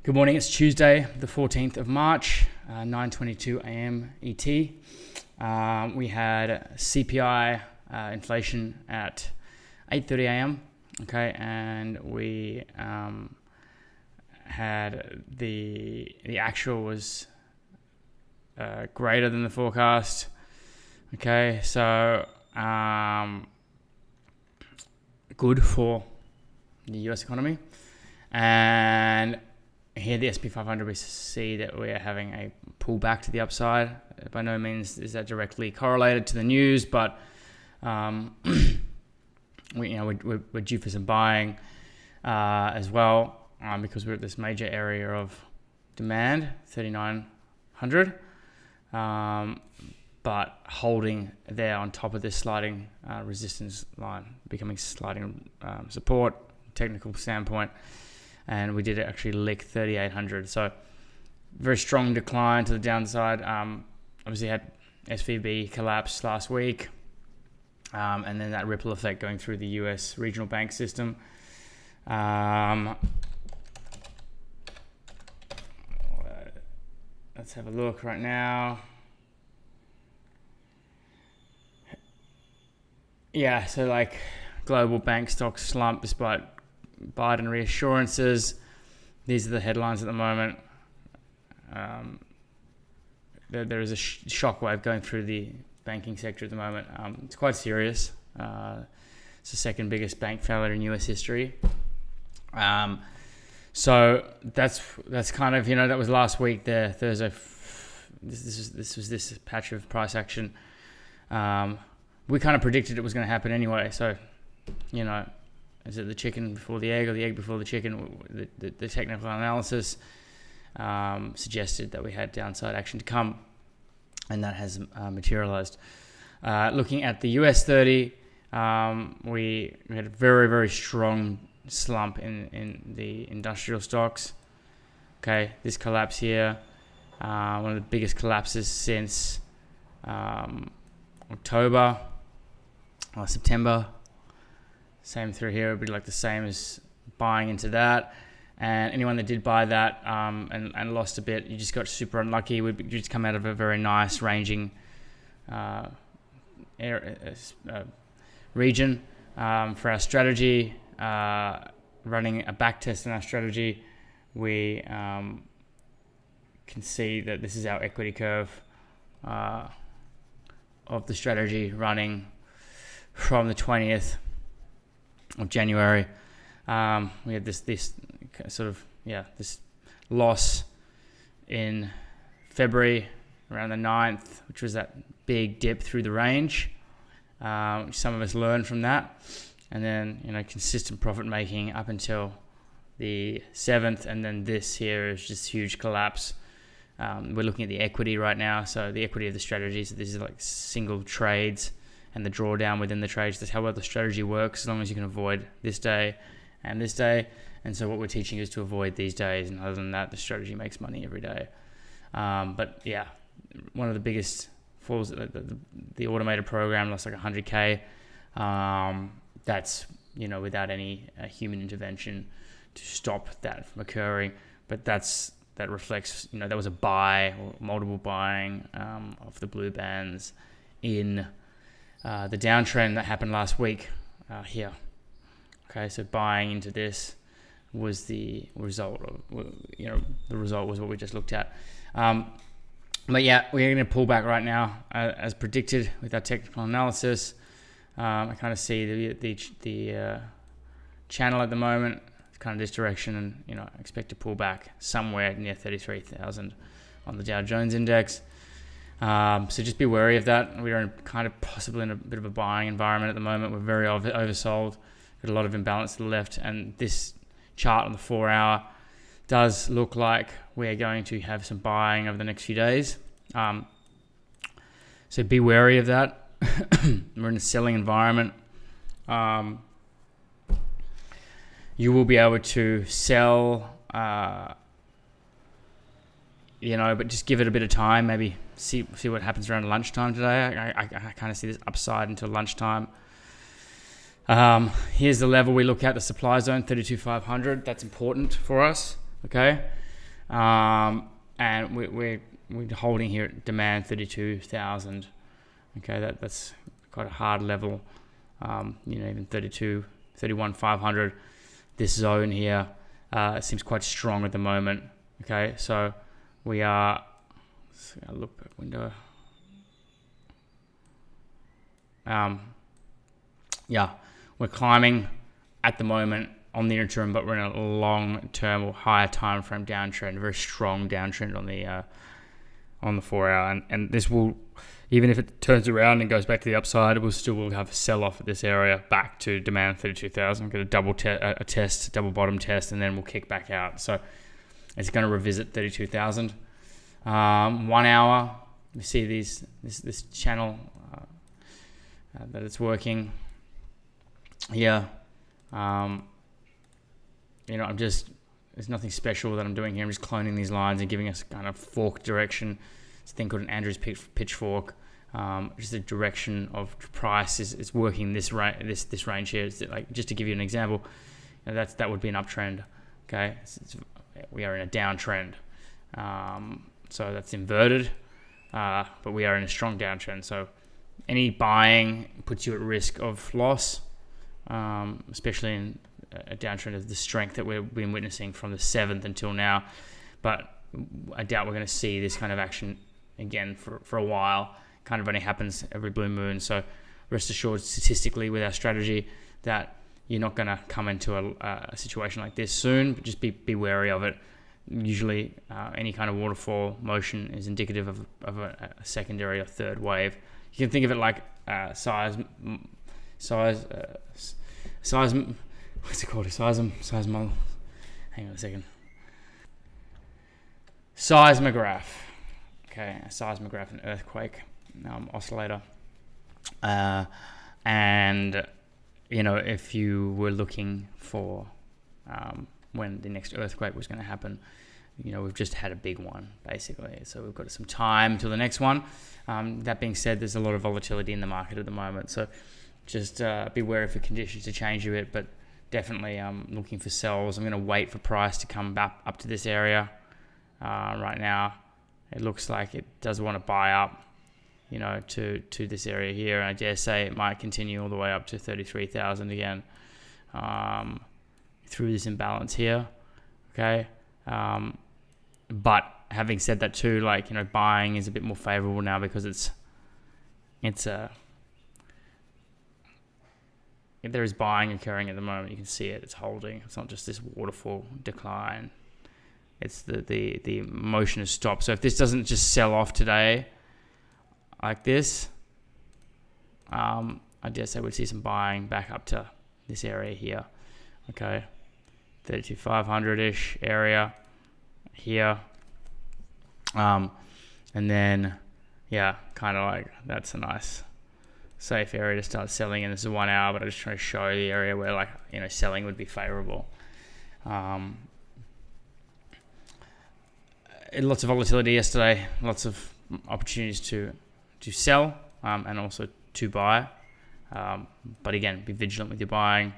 Good morning, it's Tuesday, the 14th of March, 9:22 a.m. ET. We had CPI inflation at 8:30 a.m. Okay, and we had the actual was greater than the forecast. Okay, so good for the US economy. And here the SP 500, we see that we are having a pullback to the upside. By no means is that directly correlated to the news, but we're due for some buying as well, because we're at this major area of demand, 3,900, but holding there on top of this sliding resistance line, becoming sliding support, technical standpoint. And we did actually lick 3,800. So very strong decline to the downside. Obviously had SVB collapse last week. And then that ripple effect going through the US regional bank system. Let's have a look right now. Yeah, so like global bank stocks slump despite Biden reassurances. These are the headlines at the moment. There is a shockwave going through the banking sector at the moment. It's quite serious. It's the second biggest bank failure in US history. So that's kind of, that was last week there, Thursday. This was this patch of price action. We kind of predicted it was going to happen anyway. So, is it the chicken before the egg or the egg before the chicken? The technical analysis suggested that we had downside action to come, and that has materialized. Looking at the US30, we had a very, very strong slump in the industrial stocks. Okay, this collapse here, one of the biggest collapses since September. Same through here, it would be like the same as buying into that. And anyone that did buy that and lost a bit, you just got super unlucky. We just come out of a very nice ranging region for our strategy. Running a back test on our strategy, we can see that this is our equity curve of the strategy running from the 20th of January. We had this loss in February around the 9th, which was that big dip through the range, which some of us learned from that. And then, consistent profit making up until the 7th. And then this here is just huge collapse. We're looking at the equity right now. So the equity of the strategy. So this is like single trades and the drawdown within the trades. That's how well the strategy works, as long as you can avoid this day and this day. And so what we're teaching is to avoid these days. And other than that, the strategy makes money every day. But yeah, one of the biggest falls, the automated program lost like 100K. That's, without any human intervention to stop that from occurring. But that reflects, that was a buy or multiple buying of the blue bands in the downtrend that happened last week here. Okay, so buying into this was the result of, the result was what we just looked at. But yeah, we're going to pull back right now as predicted with our technical analysis. I kind of see the channel at the moment, it's kind of this direction, and I expect to pull back somewhere near 33,000 on the Dow Jones index. So just be wary of that. We're kind of possibly in a bit of a buying environment at the moment. We're very oversold. Got a lot of imbalance to the left, and this chart on the 4-hour does look like we're going to have some buying over the next few days. So be wary of that. We're in a selling environment. You will be able to sell, but just give it a bit of time. Maybe see what happens around lunchtime today. I kind of see this upside until lunchtime. Here's the level we look at, the supply zone, 32,500. That's important for us. Okay. And we're holding here at demand 32,000. Okay, that's quite a hard level. Even 31,500. This zone here seems quite strong at the moment. Okay, so we are. Look back window. We're climbing at the moment on the interim, but we're in a long-term or higher time frame downtrend, a very strong downtrend on the 4 hour, and this will, even if it turns around and goes back to the upside, we'll still have a sell-off at this area back to demand 32,000. Get a double bottom test, and then we'll kick back out. So it's going to revisit 32,000. 1 hour, you see this channel that it's working here. There's nothing special that I'm doing here. I'm just cloning these lines and giving us kind of fork direction. It's a thing called an Andrews pitchfork. Just the direction of price is working this range here. It's like, just to give you an example, that would be an uptrend. Okay, we are in a downtrend. So that's inverted, but we are in a strong downtrend. So any buying puts you at risk of loss, especially in a downtrend of the strength that we've been witnessing from the 7th until now. But I doubt we're going to see this kind of action again for a while. Kind of only happens every blue moon. So rest assured, statistically, with our strategy, that you're not going to come into a situation like this soon, but just be wary of it. Usually, any kind of waterfall motion is indicative of a secondary or third wave. You can think of it like size. What's it called? Hang on a second. Seismograph. Okay, a seismograph, an earthquake oscillator. And if you were looking for when the next earthquake was going to happen, we've just had a big one, basically. So we've got some time till the next one. That being said, there's a lot of volatility in the market at the moment. So just be wary for conditions to change a bit, but definitely looking for sells. I'm going to wait for price to come back up to this area. Right now, it looks like it does want to buy up, to this area here. And I dare say it might continue all the way up to 33,000 again through this imbalance here. Okay. But having said that too, buying is a bit more favorable now because there is buying occurring at the moment. You can see it. It's holding. It's not just this waterfall decline. It's the motion has stopped. So if this doesn't just sell off today like this, I dare say we'd see some buying back up to this area here. Okay, 32,500-ish area here. And then, kind of like that's a nice safe area to start selling in. This is 1 hour, but I'm just trying to show the area where selling would be favorable. Lots of volatility yesterday, lots of opportunities to sell and also to buy. But again, be vigilant with your buying.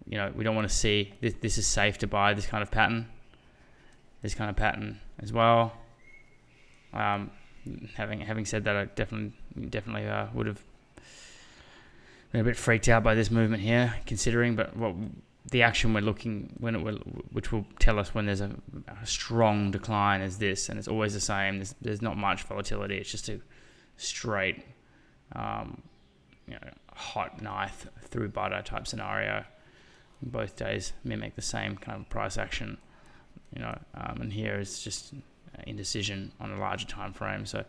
We don't want to see this is safe to buy this kind of pattern as well. Having said that, I definitely would have been a bit freaked out by this movement here, considering, but the action we're looking which will tell us when there's a strong decline is this, and it's always the same. There's not much volatility. It's just a straight, hot knife through butter type scenario. Both days mimic the same kind of price action, and here is just indecision on a larger time frame. So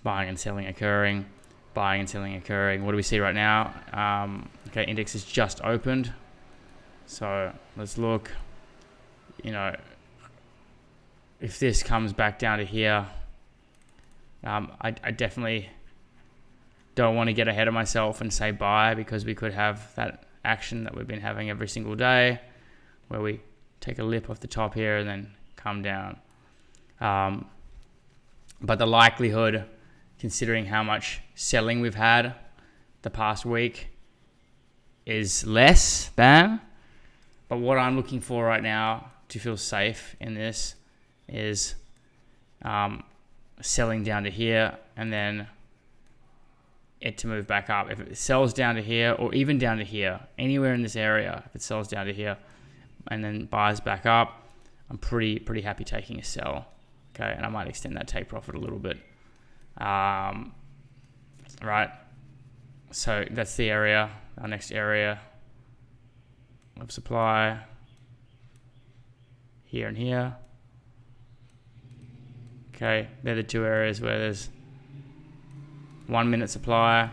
buying and selling occurring. What do we see right now? Okay, index is just opened. So let's look, if this comes back down to here, I definitely don't want to get ahead of myself and say buy, because we could have that action that we've been having every single day where we take a lip off the top here and then come down. But the likelihood, considering how much selling we've had the past week, is less than. But what I'm looking for right now to feel safe in this is selling down to here and then it to move back up. If it sells down to here or even down to here, anywhere in this area, if it sells down to here and then buys back up, I'm pretty happy taking a sell. Okay, and I might extend that take profit a little bit. Right. So that's the area. Our next area of supply here and here. Okay, they're the two areas where there's 1 minute supply,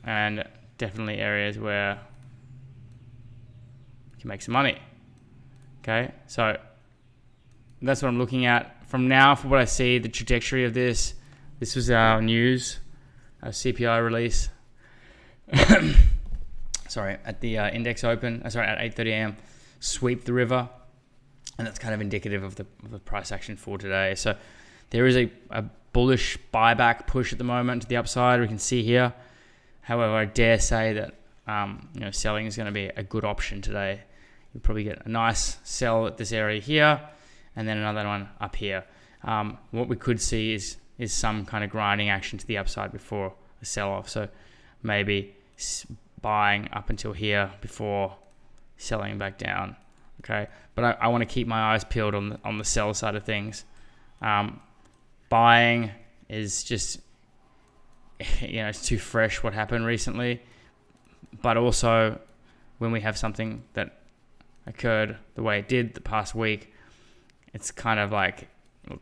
and definitely areas where you can make some money. Okay, so that's what I'm looking at. From now, for what I see, the trajectory of this was our news, our CPI release. Sorry, at the index open, at 8:30 a.m., sweep the river, and that's kind of indicative of the price action for today. So there is a bullish buyback push at the moment to the upside. We can see here. However, I dare say that selling is going to be a good option today. You'll probably get a nice sell at this area here, and then another one up here. What we could see is some kind of grinding action to the upside before a sell-off. So maybe buying up until here before selling back down. Okay, but I want to keep my eyes peeled on the sell side of things. Buying is just, it's too fresh what happened recently. But also, when we have something that occurred the way it did the past week, it's kind of like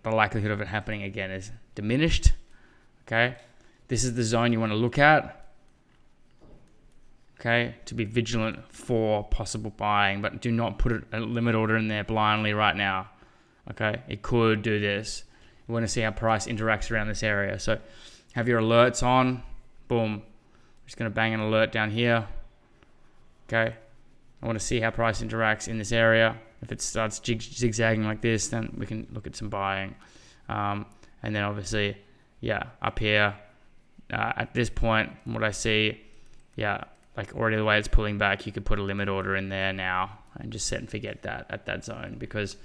the likelihood of it happening again is diminished. Okay, this is the zone you want to look at. Okay, to be vigilant for possible buying, but do not put a limit order in there blindly right now. Okay, it could do this. We want to see how price interacts around this area. So have your alerts on. Boom. I'm just going to bang an alert down here. Okay, I want to see how price interacts in this area. If it starts zigzagging like this, then we can look at some buying. And then obviously, up here, at this point, what I see, like already the way it's pulling back, you could put a limit order in there now and just set and forget that at that zone, because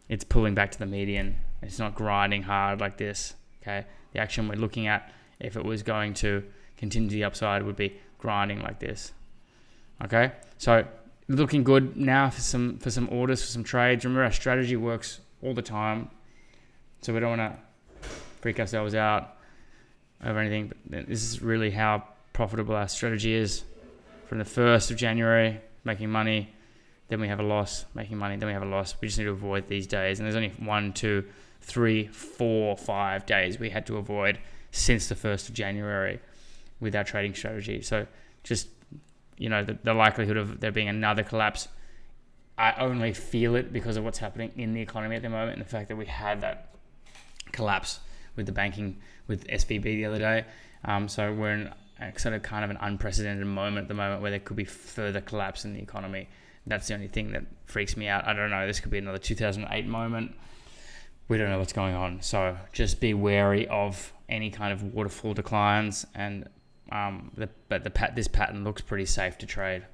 it's pulling back to the median. It's not grinding hard like this. Okay, the action we're looking at, if it was going to continue to the upside, would be grinding like this. Okay, so looking good now for some orders, for some trades. Remember, our strategy works all the time, so we don't want to freak ourselves out over anything. But this is really how profitable our strategy is. From the 1st of January, making money, then we have a loss, making money, then we have a loss. We just need to avoid these days. And there's only 1, 2, 3, 4, 5 days we had to avoid since the 1st of January with our trading strategy. So just, the likelihood of there being another collapse, I only feel it because of what's happening in the economy at the moment, and the fact that we had that collapse with the banking, with SVB the other day. So we're in kind of an unprecedented moment at the moment where there could be further collapse in the economy. That's the only thing that freaks me out. I don't know. This could be another 2008 moment. We don't know what's going on. So just be wary of any kind of waterfall declines. And this pattern looks pretty safe to trade.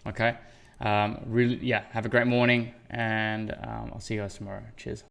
Okay. Have a great morning, and I'll see you guys tomorrow. Cheers.